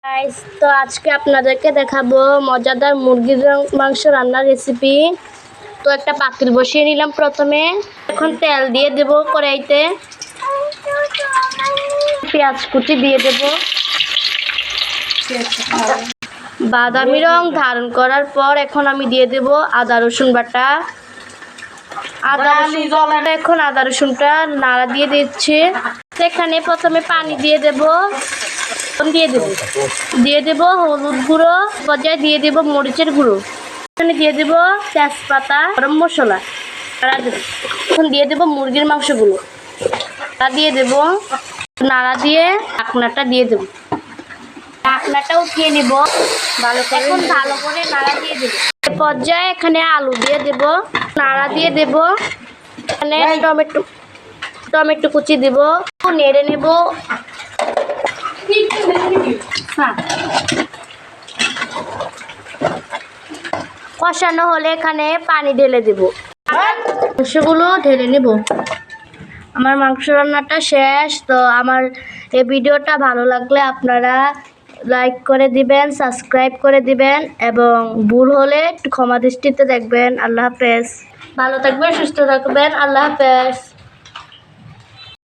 Guys, তো আজকে আপনাদেরকে দেখাবো মজাদার মুরগির মাংস রান্নার রেসিপি। তো একটা পাতিল বসিয়ে নিলাম প্রথমে। এখন তেল দিয়ে দেব কড়াইতে। পেঁয়াজ কুচি দিয়ে দেব। বাদামি রং ধারণ করার পর এখন আমি দিয়ে দেব আদা রসুন বাটা। এখন আদা রসুনটা নাড়া দিয়ে দিচ্ছি। সেখানে প্রথমে পানি দিয়ে দেব, দিয়ে দেব হলুদ গুঁড়ো, পর্যায়ে দিয়ে দেব মরিচের গুঁড়ো, এখানে দিয়ে দেব তেজপাতা, গরম মশলা, এখন দিয়ে দেব মুরগির মাংসগুলো, দিয়ে দেব নাড়া দিয়ে ঢাকনাটা দিয়ে দেব। ঢাকনাটা উঠিয়ে নিব, ভালো করে নাড়া দিয়ে দেব। পর্যায়ে এখানে আলু দিয়ে দেব, নাড়া দিয়ে দেব। এখানে টমেটো কুচি দেব, নেড়ে নেব। কষানো হলে এখানে পানি ঢেলে দেব, মাংসগুলো ঢেলে নেব। আমার মাংস রান্নাটা শেষ। তো আমার এই ভিডিওটা ভালো লাগলে আপনারা লাইক করে দিবেন, সাবস্ক্রাইব করে দিবেন এবং ভুল হলে একটু ক্ষমা দৃষ্টিতে দেখবেন। আল্লাহ হাফেজ। ভালো থাকবেন, সুস্থ থাকবেন। আল্লাহ হাফেজ।